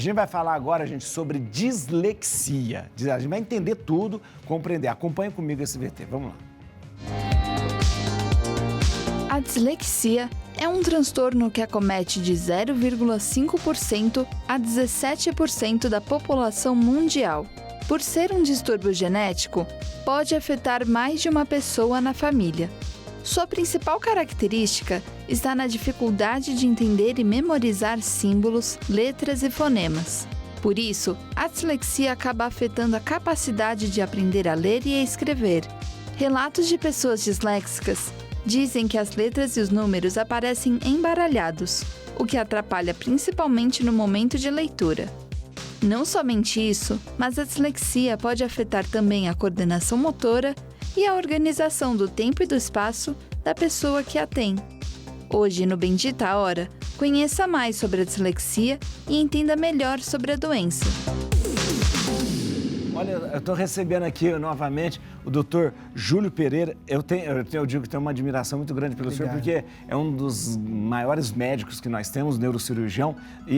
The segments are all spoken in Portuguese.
gente vai falar agora, gente, sobre dislexia. A gente vai entender tudo, compreender. Acompanhe comigo esse VT. Vamos lá. A dislexia é um transtorno que acomete de 0,5% a 17% da população mundial. Por ser um distúrbio genético, pode afetar mais de uma pessoa na família. Sua principal característica está na dificuldade de entender e memorizar símbolos, letras e fonemas. Por isso, a dislexia acaba afetando a capacidade de aprender a ler e a escrever. Relatos de pessoas disléxicas dizem que as letras e os números aparecem embaralhados, o que atrapalha principalmente no momento de leitura. Não somente isso, mas a dislexia pode afetar também a coordenação motora e a organização do tempo e do espaço da pessoa que a tem. Hoje, no Bendita a Hora, conheça mais sobre a dislexia e entenda melhor sobre a doença. Olha, eu estou recebendo aqui novamente o doutor Júlio Pereira. Eu digo que tenho uma admiração muito grande pelo senhor, porque é um dos maiores médicos que nós temos, neurocirurgião,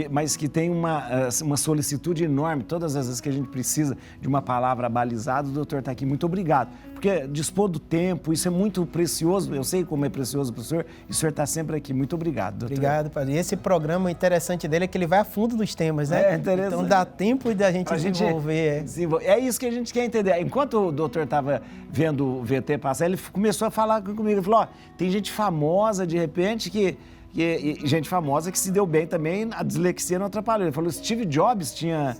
mas que tem uma solicitude enorme. Todas as vezes que a gente precisa de uma palavra balizada, o doutor está aqui. Muito obrigado, porque dispor do tempo, isso é muito precioso. Eu sei como é precioso para o senhor, e o senhor está sempre aqui. Muito obrigado, doutor. Obrigado, padre. E esse programa, o interessante dele é que ele vai a fundo dos temas, né? É interessante. Então dá tempo da gente desenvolver. É isso que a gente quer entender. Enquanto o doutor estava vendo o VT passar, ele começou a falar comigo. Ele falou, tem gente famosa, de repente, gente famosa que se deu bem também, a dislexia não atrapalhou. Ele falou, Steve Jobs tinha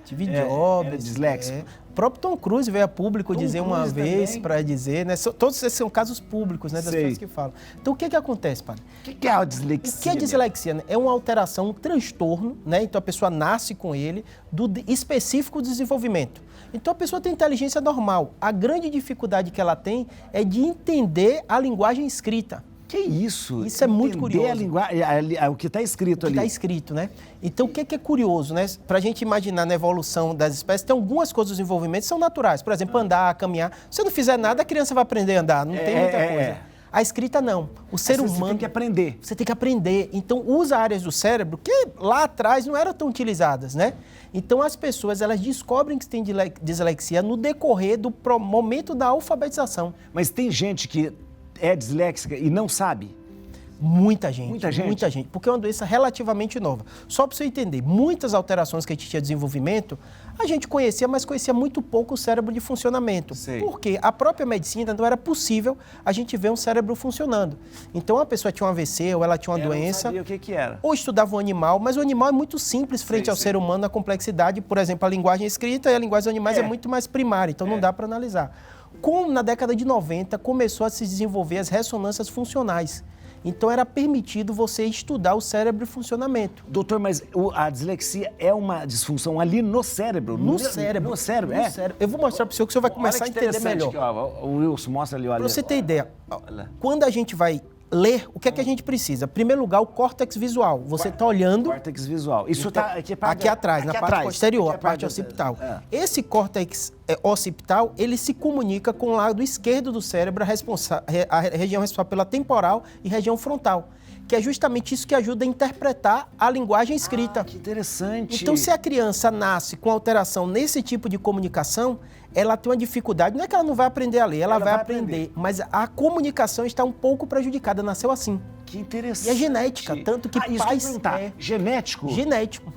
dislexia. O próprio Tom Cruise veio a público dizer uma vez, para dizer, né? Todos esses são casos públicos, né? Das pessoas que falam. Então, o que acontece, padre? O que é a dislexia? O que é a dislexia? Né? É uma alteração, um transtorno, né? Então, a pessoa nasce com ele, do específico desenvolvimento. Então, a pessoa tem inteligência normal. A grande dificuldade que ela tem é de entender a linguagem escrita. Que isso? Isso é muito curioso. A linguagem, o que está escrito ali. O que está escrito, né? Então, o que é curioso, né? Para a gente imaginar na evolução das espécies, tem algumas coisas dos desenvolvimentos que são naturais. Por exemplo, andar, caminhar. Se você não fizer nada, a criança vai aprender a andar. Não tem muita coisa. A escrita, não. O ser humano... Você tem que aprender. Você tem que aprender. Então, usa áreas do cérebro que lá atrás não eram tão utilizadas, né? Então, as pessoas, elas descobrem que têm dislexia no decorrer do momento da alfabetização. Mas tem gente que é disléxica e não sabe? Muita gente, porque é uma doença relativamente nova. Só para você entender, muitas alterações que a gente tinha de desenvolvimento, a gente conhecia, mas conhecia muito pouco o cérebro de funcionamento. Porque a própria medicina não era possível a gente ver um cérebro funcionando. Então, a pessoa tinha um AVC ou ela tinha uma doença... Não sabia o que era. Ou estudava um animal, mas o animal é muito simples frente ao ser humano, na complexidade. Por exemplo, a linguagem escrita e a linguagem dos animais é muito mais primária, então não dá para analisar. Como na década de 90 começou a se desenvolver as ressonâncias funcionais. Então, era permitido você estudar o cérebro e funcionamento. Doutor, mas a dislexia é uma disfunção ali no cérebro? No cérebro. Eu vou mostrar para o senhor que o senhor vai começar a entender melhor. Aqui, ó, o Wilson, mostra ali. Para você ter ideia, quando a gente vai ler, o que é que a gente precisa? Em primeiro lugar, o córtex visual. Você está olhando... Córtex visual. Isso está aqui atrás, na parte posterior, a parte occipital. Esse córtex occipital, ele se comunica com o lado esquerdo do cérebro, a região responsável pela temporal e região frontal, que é justamente isso que ajuda a interpretar a linguagem escrita. Que interessante. Então, se a criança nasce com alteração nesse tipo de comunicação, ela tem uma dificuldade, não é que ela não vai aprender a ler, ela vai aprender, mas a comunicação está um pouco prejudicada, nasceu assim. Que interessante. E é genética, tanto que pais... Genético? Genético.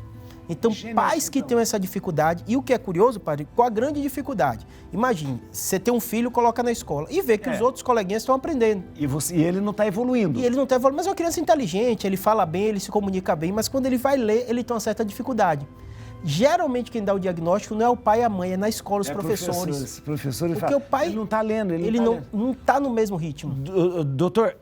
Então, pais que têm essa dificuldade, e o que é curioso, padre, qual a grande dificuldade? Imagine, você tem um filho, coloca na escola e vê que os outros coleguinhas estão aprendendo. E ele não está evoluindo. E ele não está evoluindo, mas é uma criança inteligente, ele fala bem, ele se comunica bem, mas quando ele vai ler, ele tem uma certa dificuldade. Geralmente quem dá o diagnóstico não é o pai e a mãe, é na escola os professores. Professores porque o pai ele não está lendo, ele não está no mesmo ritmo. Doutor,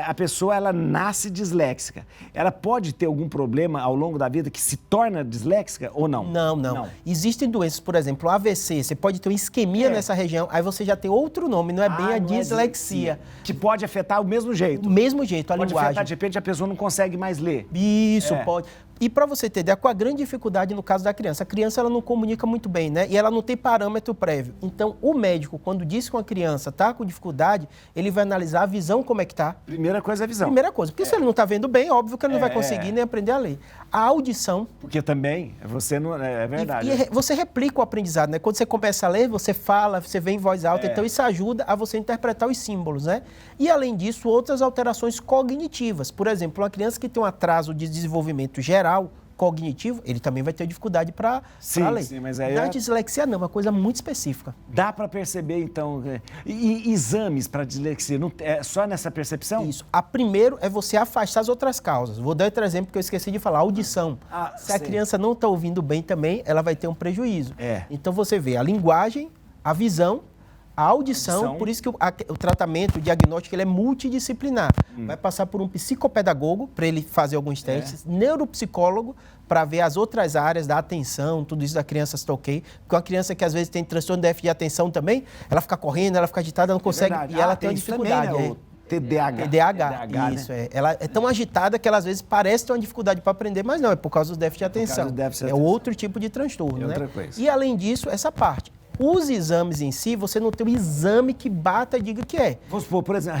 a pessoa ela nasce disléxica. Ela pode ter algum problema ao longo da vida que se torna disléxica ou não? Não. Existem doenças, por exemplo, o AVC, você pode ter uma isquemia nessa região, aí você já tem outro nome, não é bem a dislexia. Que pode afetar o mesmo jeito. O mesmo jeito, a linguagem. Pode afetar, de repente a pessoa não consegue mais ler. Isso, pode. E para você ter ideia, qual a grande dificuldade no caso da criança? A criança ela não comunica muito bem, né? E ela não tem parâmetro prévio. Então, o médico, quando diz que uma criança está com dificuldade, ele vai analisar a visão como é detectar. Primeira coisa é a visão. Primeira coisa, porque se ele não está vendo bem, óbvio que ele não vai conseguir nem aprender a ler. A audição... Porque também, você não... É verdade. Você replica o aprendizado, né? Quando você começa a ler, você fala, você vê em voz alta, então isso ajuda a você interpretar os símbolos, né? E, além disso, outras alterações cognitivas. Por exemplo, uma criança que tem um atraso de desenvolvimento geral, cognitivo, ele também vai ter dificuldade para ler. Sim, mas aí a dislexia não, é uma coisa muito específica. Dá para perceber, então, e exames para dislexia, não, é só nessa percepção? Isso. A primeiro é você afastar as outras causas. Vou dar outro exemplo que eu esqueci de falar, audição. Se a criança não está ouvindo bem também, ela vai ter um prejuízo. Então você vê a linguagem, a visão, a audição, por isso que o tratamento, o diagnóstico, ele é multidisciplinar. Vai passar por um psicopedagogo, para ele fazer alguns testes, neuropsicólogo, para ver as outras áreas da atenção, tudo isso da criança está ok. Porque uma criança que às vezes tem transtorno de déficit de atenção também, ela fica correndo, ela fica agitada, não consegue, e ela tem uma dificuldade. Também, né? TDAH, isso, né? Ela é tão agitada que ela às vezes parece ter uma dificuldade para aprender, mas não, é por causa do déficit de atenção. É outro tipo de transtorno, né? E além disso, essa parte. Os exames em si, você não tem um exame que bata e diga que é. Vamos supor, por exemplo,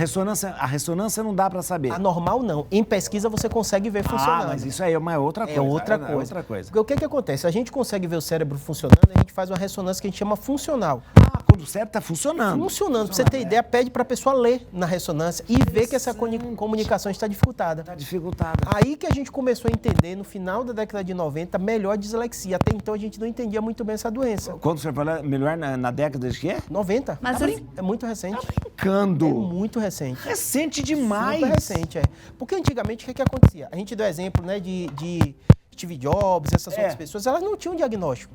a ressonância não dá para saber. A normal não. Em pesquisa você consegue ver funcionando. Mas isso aí é uma outra coisa. É outra coisa. Porque o que acontece? A gente consegue ver o cérebro funcionando, a gente faz uma ressonância que a gente chama funcional. Quando o cérebro está funcionando. Funcionando. Pra você ter ideia, pede para a pessoa ler na ressonância e ver que essa comunicação está dificultada. Está dificultada. Aí que a gente começou a entender, no final da década de 90, melhor a dislexia. Até então a gente não entendia muito bem essa doença. Quando você fala melhor na década de quê? 90. Mas é muito recente. Tá brincando. É muito recente. Recente demais. Super recente, Porque antigamente o que acontecia? A gente deu exemplo, né, de Steve Jobs, essas outras pessoas, elas não tinham diagnóstico.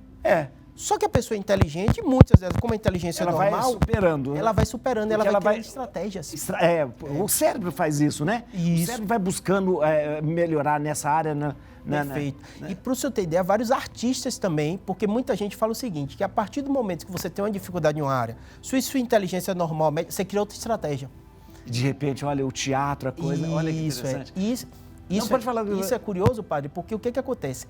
Só que a pessoa é inteligente, muitas vezes, como a inteligência é normal, ela vai superando, ela vai criando estratégias. O cérebro faz isso, né? Isso. O cérebro vai buscando melhorar nessa área. Perfeito. E para o senhor ter ideia, vários artistas também, porque muita gente fala o seguinte, que a partir do momento que você tem uma dificuldade em uma área, sua inteligência é normal, você cria outra estratégia. De repente, olha, o teatro, a coisa, olha que interessante. Isso é curioso, padre, porque o que acontece?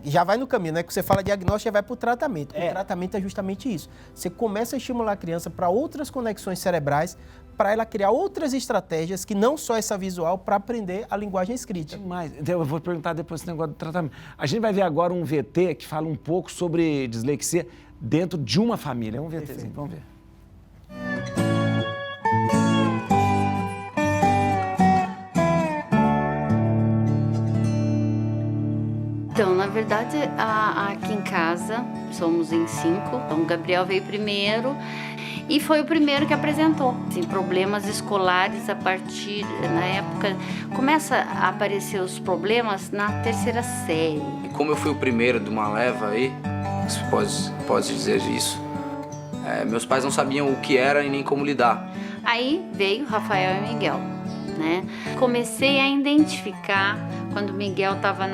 Já vai no caminho, né? Que você fala diagnóstico, já vai para o tratamento. O tratamento é justamente isso. Você começa a estimular a criança para outras conexões cerebrais, para ela criar outras estratégias, que não só essa visual, para aprender a linguagem escrita. Demais. Então, eu vou perguntar depois esse negócio do tratamento. A gente vai ver agora um VT que fala um pouco sobre dislexia dentro de uma família. É um VTzinho, vamos ver. Então, na verdade, aqui em casa, somos em 5. Então, o Gabriel veio primeiro e foi o primeiro que apresentou. Assim, problemas escolares a partir, na época, começa a aparecer os problemas na 3ª série. E como eu fui o primeiro de uma leva aí, se pode dizer isso, meus pais não sabiam o que era e nem como lidar. Aí veio Rafael e Miguel, né? Comecei a identificar quando o Miguel estava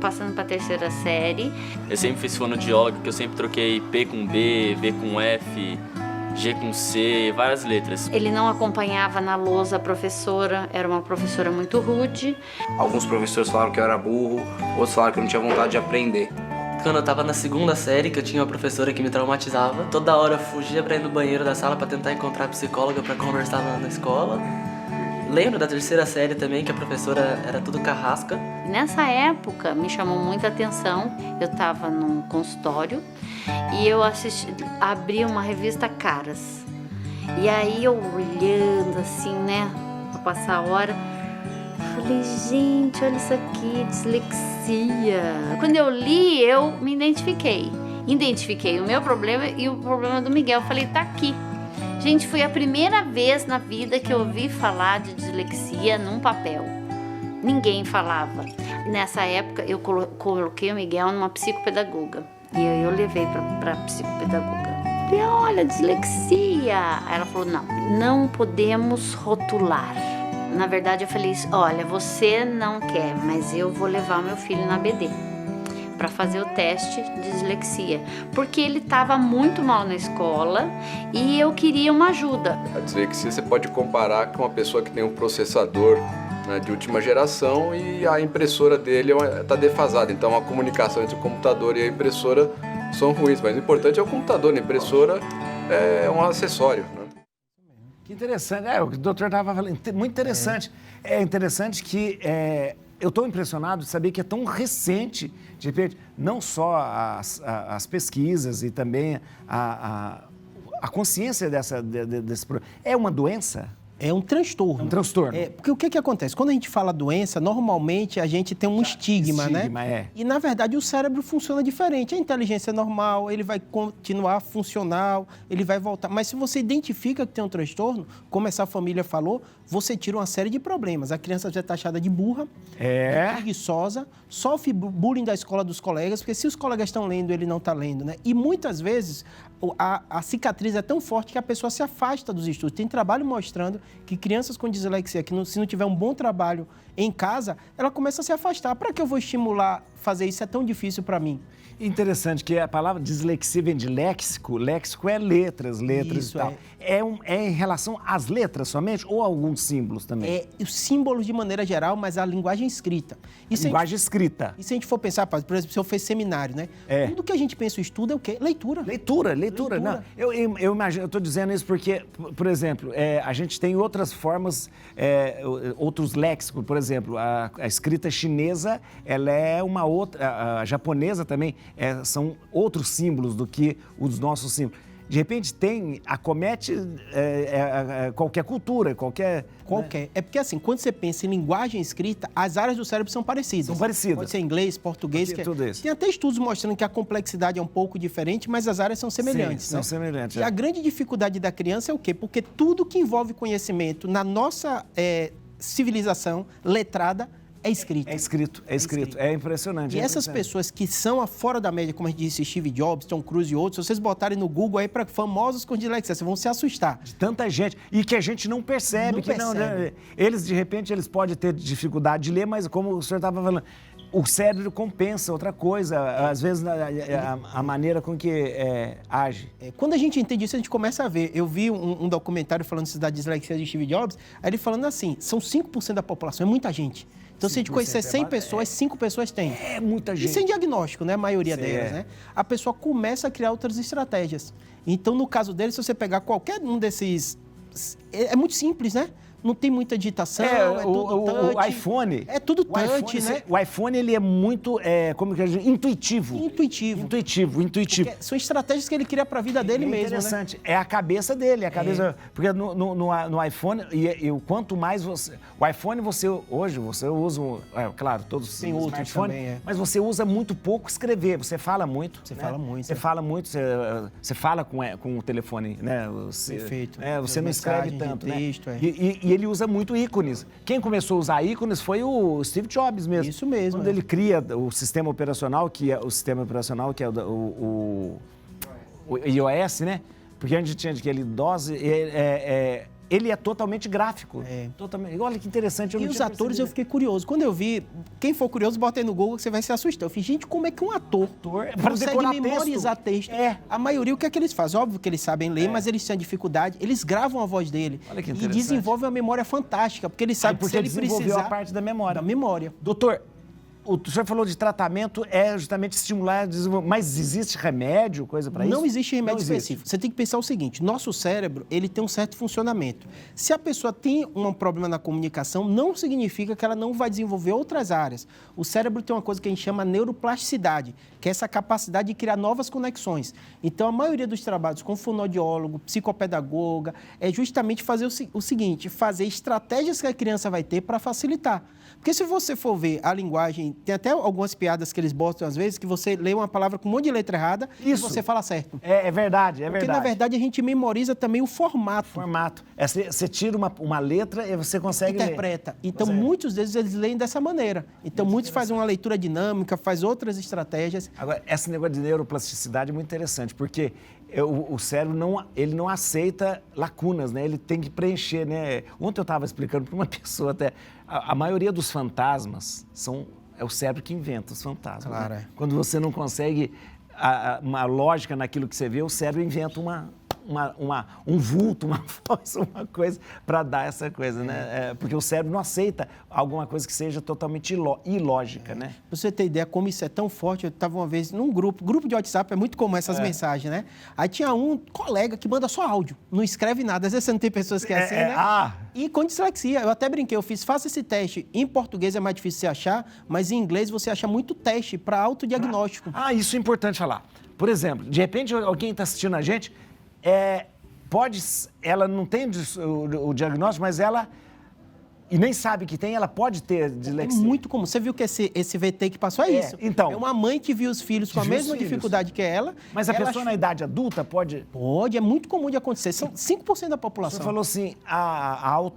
passando para a 3ª série. Eu sempre fiz fonoaudiólogo, que eu sempre troquei P com B, B com F, G com C, várias letras. Ele não acompanhava na lousa a professora, era uma professora muito rude. Alguns professores falaram que eu era burro, outros falaram que eu não tinha vontade de aprender. Quando eu tava na 2ª série, que eu tinha uma professora que me traumatizava, toda hora eu fugia pra ir no banheiro da sala pra tentar encontrar a psicóloga pra conversar lá na escola. Lembro da 3ª série também, que a professora era tudo carrasca. Nessa época, me chamou muita atenção. Eu estava num consultório e eu abri uma revista Caras. E aí eu olhando assim, né, pra passar a hora, falei, gente, olha isso aqui, dislexia. Quando eu li, eu me identifiquei. Identifiquei o meu problema e o problema do Miguel. Falei, tá aqui. Gente, foi a primeira vez na vida que eu ouvi falar de dislexia num papel. Ninguém falava. Nessa época, eu coloquei o Miguel numa psicopedagoga. E aí eu levei para psicopedagoga. Falei, olha, dislexia. Aí ela falou, não podemos rotular. Na verdade, eu falei, olha, você não quer, mas eu vou levar meu filho na BD para fazer o teste de dislexia, porque ele estava muito mal na escola e eu queria uma ajuda. A dislexia você pode comparar com uma pessoa que tem um processador, né, de última geração e a impressora dele está defasada, então a comunicação entre o computador e a impressora são ruins, mas o importante é o computador, a impressora é um acessório, né? Que interessante. O que o doutor estava falando, muito interessante. É interessante que eu estou impressionado de saber que é tão recente, de repente, não só as pesquisas e também a consciência desse problema. É uma doença? É um transtorno. É um transtorno. Porque o que acontece? Quando a gente fala doença, normalmente a gente tem um estigma, né? E, na verdade, o cérebro funciona diferente. A inteligência é normal, ele vai continuar funcional, ele vai voltar. Mas se você identifica que tem um transtorno, como essa família falou, você tira uma série de problemas. A criança já é taxada de burra, preguiçosa, sofre bullying da escola dos colegas, porque se os colegas estão lendo, ele não está lendo, né? E muitas vezes a cicatriz é tão forte que a pessoa se afasta dos estudos. Tem trabalho mostrando que crianças com dislexia, que se não tiver um bom trabalho em casa, ela começa a se afastar. Para que eu vou estimular fazer isso? É tão difícil para mim. Interessante que a palavra dislexia vem de léxico. Léxico é letras Isso, e tal. É em relação às letras somente ou alguns símbolos também? Os símbolos de maneira geral, mas a linguagem escrita. Linguagem escrita. E se a gente for pensar, por exemplo, se eu fiz seminário, né? Tudo que a gente pensa o estudo é o quê? Leitura. Leitura. Não, eu imagino, eu estou dizendo isso porque, por exemplo, a gente tem outras formas, outros léxicos, por exemplo, a escrita chinesa, ela é uma outra, a japonesa também, são outros símbolos do que os nossos símbolos. De repente acomete qualquer cultura, qualquer... Né? É porque assim, quando você pensa em linguagem escrita, as áreas do cérebro são parecidas. Pode ser inglês, português. Tudo isso. Tem até estudos mostrando que a complexidade é um pouco diferente, mas as áreas são semelhantes. Sim, são semelhantes. E a grande dificuldade da criança é o quê? Porque tudo que envolve conhecimento na nossa civilização letrada é escrito. É escrito. É impressionante. E essas pessoas que são fora da média, como a gente disse, Steve Jobs, Tom Cruise e outros, se vocês botarem no Google aí para famosos com dislexia, vocês vão se assustar. De tanta gente. E que a gente não percebe. Eles, de repente, eles podem ter dificuldade de ler, mas como o senhor estava falando, o cérebro compensa outra coisa, às vezes a maneira com que age. Quando a gente entende isso, a gente começa a ver. Eu vi um documentário falando da dislexia de Steve Jobs, aí ele falando assim, são 5% da população, é muita gente. Então, se a gente conhecer 100 pessoas, 5 pessoas têm. É muita gente. E sem diagnóstico, né? A maioria delas, né? A pessoa começa a criar outras estratégias. Então, no caso dele, se você pegar qualquer um desses... É muito simples, né? Não tem muita digitação, tudo touch. O iPhone... É tudo touch, né? O iPhone, ele é muito, como que a gente... Intuitivo. Porque são estratégias que ele cria para a vida dele mesmo, interessante. Né? É a cabeça dele, Porque no iPhone, e quanto mais você... O iPhone, hoje, você usa... claro, todos tem outros smartphone, também, mas você usa muito pouco escrever. Você fala muito. Você fala muito. Você fala com o telefone, né? Perfeito. Você não escreve tanto, né? Texto, E ele usa muito ícones. Quem começou a usar ícones foi o Steve Jobs mesmo. Isso mesmo. Quando ele cria o sistema operacional, que é o iOS, né? Porque a gente tinha aquele DOS, ele é totalmente gráfico. Olha que interessante. E os atores, eu fiquei curioso. Quando eu vi, quem for curioso, bota aí no Google que você vai se assustar. Eu falei, gente, como é que um ator consegue memorizar texto? A maioria, o que é que eles fazem? Óbvio que eles sabem ler, mas eles têm dificuldade. Eles gravam a voz dele. Olha que e desenvolvem uma memória fantástica, porque eles sabem que se ele precisar... a parte da memória. memória. Doutor, o senhor falou de tratamento, justamente estimular, mas existe remédio, coisa para isso? Não existe remédio específico. Você tem que pensar o seguinte, nosso cérebro, ele tem um certo funcionamento. Se a pessoa tem um problema na comunicação, não significa que ela não vai desenvolver outras áreas. O cérebro tem uma coisa que a gente chama neuroplasticidade, que é essa capacidade de criar novas conexões. Então, a maioria dos trabalhos com fonoaudiólogo, psicopedagoga, é justamente fazer o seguinte, fazer estratégias que a criança vai ter para facilitar. Porque se você for ver a linguagem, tem até algumas piadas que eles botam às vezes, que você lê uma palavra com um monte de letra errada e você fala certo. É verdade, Porque, na verdade, a gente memoriza também o formato. Você tira uma letra e você consegue interpreta. Ler. Então, muitos deles, eles leem dessa maneira. Então, muitos fazem uma leitura dinâmica, fazem outras estratégias. Agora, esse negócio de neuroplasticidade é muito interessante, porque o cérebro não aceita lacunas, né? Ele tem que preencher, né? Ontem eu estava explicando para uma pessoa até, a maioria dos fantasmas é o cérebro que inventa os fantasmas. Claro. Né? Quando você não consegue uma lógica naquilo que você vê, o cérebro inventa um vulto, uma voz, uma coisa para dar essa coisa, né? Porque o cérebro não aceita alguma coisa que seja totalmente ilógica, né? Pra você ter ideia como isso é tão forte, eu estava uma vez num grupo de WhatsApp, é muito comum essas mensagens, né? Aí tinha um colega que manda só áudio, não escreve nada. Às vezes você não tem pessoas que é assim, né? E com dislexia, eu até brinquei, faça esse teste. Em português é mais difícil você achar, mas em inglês você acha muito teste para autodiagnóstico. Isso é importante falar. Por exemplo, de repente alguém está assistindo a gente, ela não tem o diagnóstico, mas ela... E nem sabe que tem, ela pode ter dislexia. É muito comum. Você viu que esse VT que passou isso? Então, é uma mãe que viu os filhos com a mesma dificuldade que ela. Mas a pessoa na idade adulta pode? Pode, é muito comum de acontecer. São 5% da população. Você falou assim,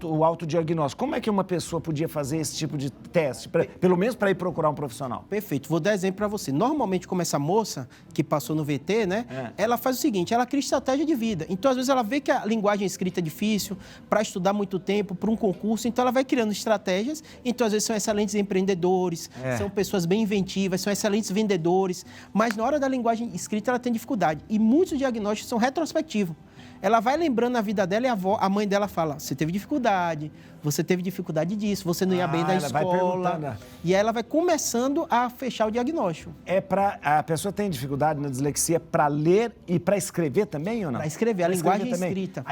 o autodiagnóstico. Como é que uma pessoa podia fazer esse tipo de teste? Pelo menos para ir procurar um profissional. Perfeito. Vou dar exemplo para você. Normalmente, como essa moça que passou no VT, né? Ela faz o seguinte, ela cria estratégia de vida. Então, às vezes, ela vê que a linguagem escrita é difícil, para estudar muito tempo, para um concurso, então ela vai criando estratégias, então às vezes são excelentes empreendedores, são pessoas bem inventivas, são excelentes vendedores, mas na hora da linguagem escrita ela tem dificuldade. E muitos diagnósticos são retrospectivos. Ela vai lembrando na vida dela e a mãe dela fala, você teve dificuldade disso, você não ia bem na escola. E aí ela vai começando a fechar o diagnóstico. A pessoa tem dificuldade na dislexia para ler e para escrever também ou não? Para escrever, a linguagem escrita.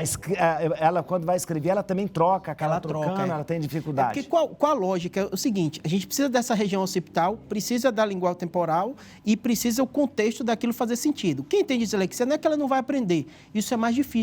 Ela, quando vai escrever, ela também troca, ela tem dificuldade. Porque qual a lógica? É o seguinte, a gente precisa dessa região occipital, precisa da língua temporal e precisa o contexto daquilo fazer sentido. Quem tem dislexia não é que ela não vai aprender, isso é mais difícil.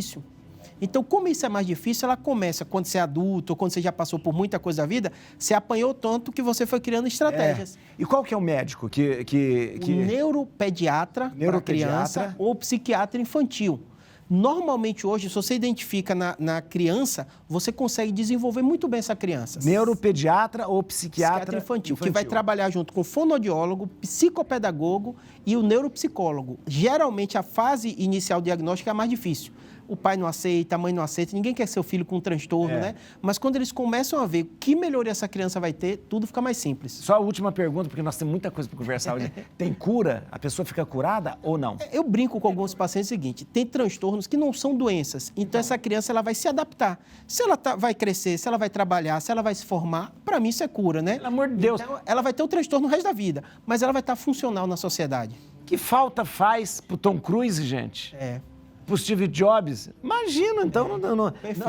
Então, como isso é mais difícil, ela começa, quando você é adulto ou quando você já passou por muita coisa da vida, você apanhou tanto que você foi criando estratégias. E qual que é o médico que... O neuropediatra para criança ou psiquiatra infantil. Normalmente hoje, se você identifica na criança, você consegue desenvolver muito bem essa criança. Neuropediatra ou psiquiatra infantil, que vai trabalhar junto com o fonoaudiólogo, psicopedagogo e o neuropsicólogo. Geralmente, a fase inicial diagnóstica é a mais difícil. O pai não aceita, a mãe não aceita, ninguém quer seu filho com um transtorno, né? Mas quando eles começam a ver que melhoria essa criança vai ter, tudo fica mais simples. Só a última pergunta, porque nós temos muita coisa para conversar hoje. Tem cura? A pessoa fica curada ou não? Eu brinco com alguns pacientes o seguinte, tem transtornos que não são doenças, então essa criança ela vai se adaptar. Se ela vai crescer, se ela vai trabalhar, se ela vai se formar, para mim isso é cura, né? Pelo amor de Deus. Então, ela vai ter o transtorno no resto da vida, mas ela vai estar funcional na sociedade. Que falta faz pro Tom Cruise, gente? Pro Steve Jobs. Imagina, então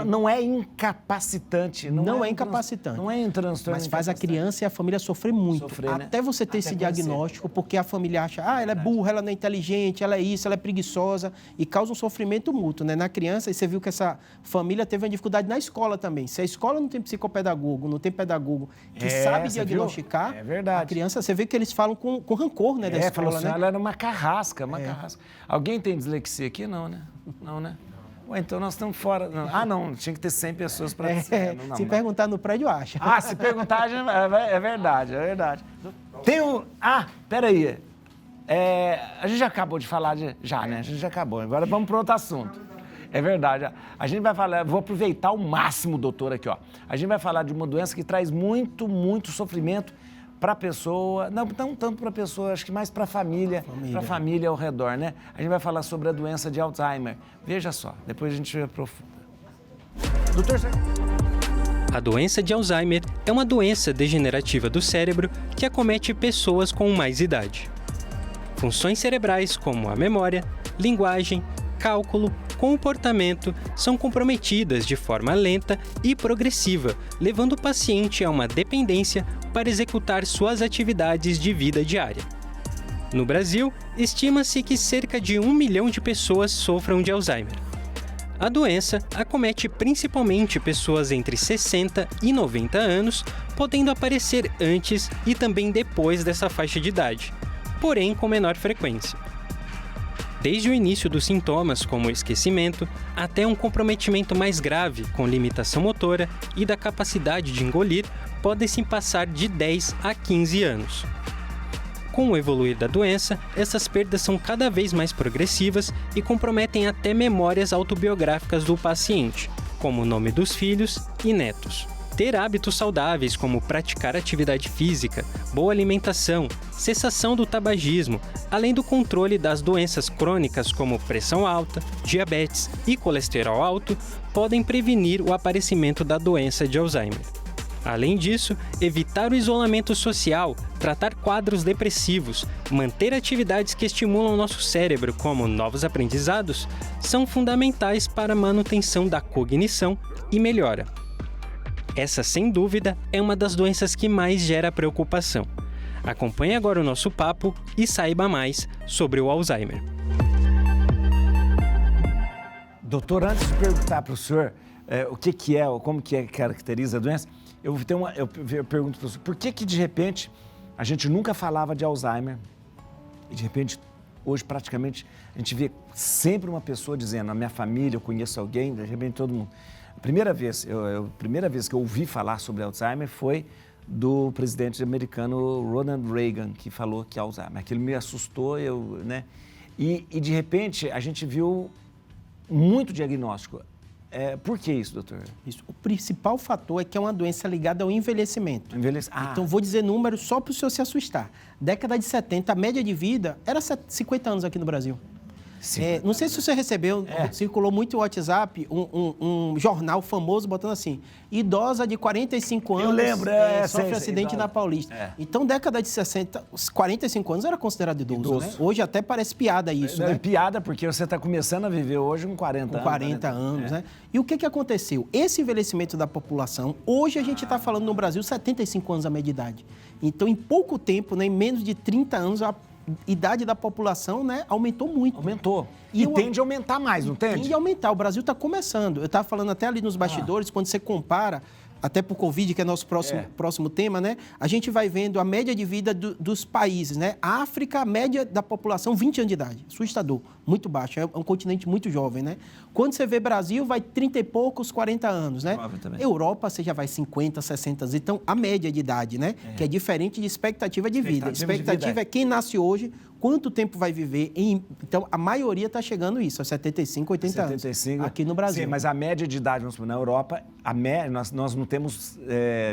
não é incapacitante. Não é incapacitante. Não é um transtorno. Mas faz a criança e a família sofrer muito. Até você ter esse diagnóstico, porque a família acha, ela é burra, ela não é inteligente, ela é isso, ela é preguiçosa, e causa um sofrimento mútuo, né? Na criança, e você viu que essa família teve uma dificuldade na escola também. Se a escola não tem psicopedagogo, não tem pedagogo que sabe diagnosticar, a criança, você vê que eles falam com rancor, né, da escola, falou assim, ela era uma carrasca, carrasca. Alguém tem dislexia aqui? Não, né? Não, né? Ué, então nós estamos fora. Não, tinha que ter 100 pessoas para dizer. Se perguntar no prédio, acha. Se perguntar, é verdade. Tem um... peraí. A gente já acabou de falar né? A gente já acabou. Agora vamos para outro assunto. É verdade. A gente vai falar... Vou aproveitar ao máximo, doutor, aqui, ó. A gente vai falar de uma doença que traz muito, muito sofrimento para a pessoa, não tanto para a pessoa, acho que mais para a família ao redor, né? A gente vai falar sobre a doença de Alzheimer. Veja só, depois a gente aprofunda. Doutor, a doença de Alzheimer é uma doença degenerativa do cérebro que acomete pessoas com mais idade. Funções cerebrais como a memória, linguagem, cálculo, comportamento são comprometidas de forma lenta e progressiva, levando o paciente a uma dependência para executar suas atividades de vida diária. No Brasil, estima-se que cerca de 1 milhão de pessoas sofram de Alzheimer. A doença acomete principalmente pessoas entre 60 e 90 anos, podendo aparecer antes e também depois dessa faixa de idade, porém com menor frequência. Desde o início dos sintomas, como esquecimento, até um comprometimento mais grave, com limitação motora e da capacidade de engolir, podem se passar de 10 a 15 anos. Com o evoluir da doença, essas perdas são cada vez mais progressivas e comprometem até memórias autobiográficas do paciente, como o nome dos filhos e netos. Ter hábitos saudáveis como praticar atividade física, boa alimentação, cessação do tabagismo, além do controle das doenças crônicas como pressão alta, diabetes e colesterol alto, podem prevenir o aparecimento da doença de Alzheimer. Além disso, evitar o isolamento social, tratar quadros depressivos, manter atividades que estimulam nosso cérebro, como novos aprendizados, são fundamentais para a manutenção da cognição e melhora. Essa, sem dúvida, é uma das doenças que mais gera preocupação. Acompanhe agora o nosso papo e saiba mais sobre o Alzheimer. Doutor, antes de perguntar para o senhor o que é, como que caracteriza a doença, eu pergunto para o senhor, por que de repente a gente nunca falava de Alzheimer e de repente hoje praticamente a gente vê sempre uma pessoa dizendo, a minha família, eu conheço alguém, de repente todo mundo. A primeira vez que eu ouvi falar sobre Alzheimer foi do presidente americano Ronald Reagan, que falou que Alzheimer. Aquilo me assustou, né? E de repente a gente viu muito diagnóstico. Por que isso, doutor? Isso. O principal fator é que é uma doença ligada ao envelhecimento. Então, vou dizer números só para o senhor se assustar. Década de 70, a média de vida era 50 anos aqui no Brasil. Não sei se você recebeu, circulou muito o WhatsApp, um jornal famoso botando assim, idosa de 45 anos sofre acidente na Paulista. Então, década de 60, 45 anos era considerado idoso. Né? Hoje até parece piada isso. É piada porque você está começando a viver hoje com 40 anos. Com 40 anos, né? E o que aconteceu? Esse envelhecimento da população, hoje a gente está falando no Brasil 75 anos a média idade. Então, em pouco tempo, né, em menos de 30 anos, a idade da população, né, aumentou muito. Aumentou. E tende a aumentar mais, não tende? Tende a aumentar. O Brasil está começando. Eu estava falando até ali nos bastidores, quando você compara, até por Covid, que é nosso próximo tema, né? A gente vai vendo a média de vida dos países, né? A África, a média da população, 20 anos de idade. Assustador. Muito baixo. É um continente muito jovem, né? Quando você vê Brasil, vai 30 e poucos, 40 anos, né? Europa, você já vai 50, 60 anos. Então, a média de idade, né? Que é diferente de expectativa de vida. Expectativa é quem nasce hoje, quanto tempo vai viver. Então, a maioria está chegando isso, a 75, 80 anos. Aqui no Brasil. Sim, mas a média de idade, vamos supor, na Europa, nós não temos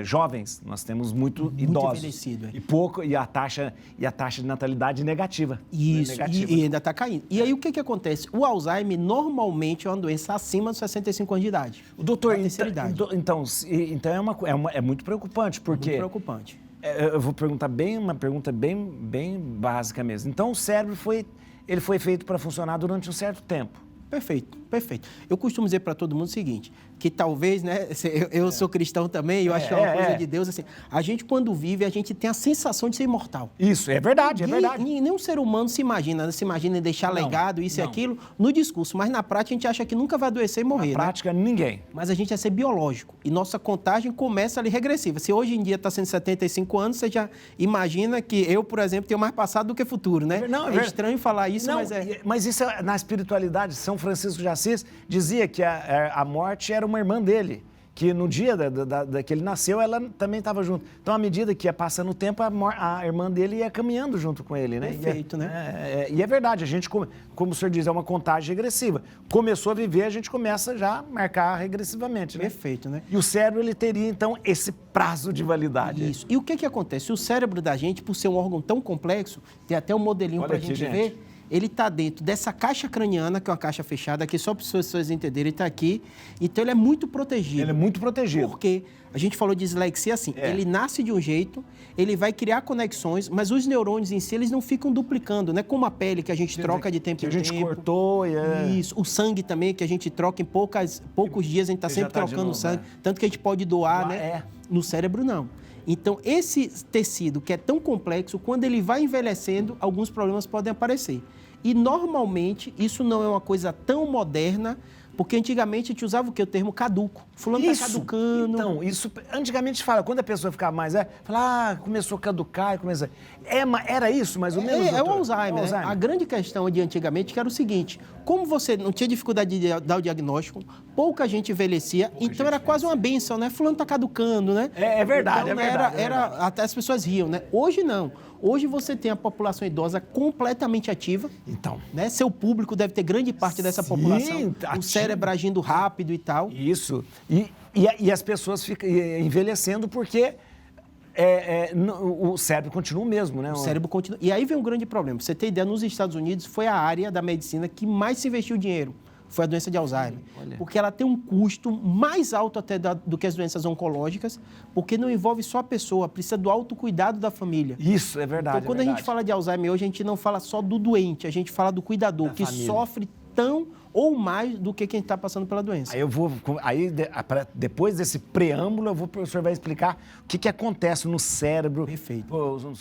jovens, nós temos muito idosos. Envelhecido. E pouco, e a taxa de natalidade negativa. Isso, e ainda está caindo. E aí, o que acontece? O Alzheimer, normalmente, é uma doença acima dos 65 anos de idade. O doutor, então é muito preocupante, porque... Muito preocupante. Eu vou perguntar uma pergunta bem básica mesmo. Então, o cérebro foi feito para funcionar durante um certo tempo. Perfeito, perfeito. Eu costumo dizer para todo mundo o seguinte, que talvez, né, eu sou cristão também, eu acho que é uma coisa de Deus, assim, a gente quando vive, a gente tem a sensação de ser imortal. Isso, é verdade, é verdade. Nenhum ser humano se imagina em deixar legado, isso e aquilo, no discurso, mas na prática a gente acha que nunca vai adoecer e morrer, Na prática, ninguém. Mas a gente é ser biológico, e nossa contagem começa ali regressiva. Se hoje em dia está sendo 75 anos, você já imagina que eu, por exemplo, tenho mais passado do que futuro, né? É estranho falar isso, mas isso na espiritualidade, São Francisco de Assis dizia que a morte era uma irmã dele, que no dia que ele nasceu, ela também estava junto. Então, à medida que ia passando o tempo, a irmã dele ia caminhando junto com ele, né? Perfeito, né? E é verdade, a gente, como o senhor diz, é uma contagem regressiva. Começou a viver, a gente começa já a marcar regressivamente, né? Perfeito, né? E o cérebro, ele teria, então, esse prazo de validade. Isso. E o que acontece? O cérebro da gente, por ser um órgão tão complexo, tem até um modelinho para a gente ver, ele está dentro dessa caixa craniana, que é uma caixa fechada, aqui só para as pessoas entenderem, ele está aqui. Então, ele é muito protegido. Ele é muito protegido. Porque a gente falou de dislexia assim, ele nasce de um jeito, ele vai criar conexões, mas os neurônios em si, eles não ficam duplicando, né? Como a pele, que a gente troca de tempo em tempo. Que a gente cortou e Isso. O sangue também, que a gente troca em poucos dias, a gente está sempre trocando sangue. Tanto que a gente pode doar, né? No cérebro, não. Então, esse tecido que é tão complexo, quando ele vai envelhecendo, alguns problemas podem aparecer. E, normalmente, isso não é uma coisa tão moderna, porque antigamente a gente usava o quê? O termo caduco. Fulano está caducando. Então, isso antigamente fala, quando a pessoa ficava mais fala, começou a caducar, era isso mais ou menos? É o Alzheimer. A grande questão de antigamente que era o seguinte, como você não tinha dificuldade de dar o diagnóstico, pouca gente envelhecia, então era quase uma bênção, né? Fulano tá caducando, né? É verdade, então, é verdade. Até as pessoas riam, né? Hoje não. Hoje você tem a população idosa completamente ativa. Então. Né? Seu público deve ter grande parte dessa população. O cérebro agindo rápido e tal. Isso. E as pessoas ficam envelhecendo porque o cérebro continua o mesmo, né? O cérebro continua. E aí vem um grande problema. Pra você ter ideia, nos Estados Unidos foi a área da medicina que mais se investiu dinheiro. Foi a doença de Alzheimer. Olha. Porque ela tem um custo mais alto até do que as doenças oncológicas, porque não envolve só a pessoa, precisa do autocuidado da família. Isso, é verdade. Então, quando a gente fala de Alzheimer hoje, a gente não fala só do doente, a gente fala do cuidador, que sofre tão ou mais do que quem está passando pela doença. Depois desse preâmbulo, o professor vai explicar o que acontece no cérebro. Perfeito.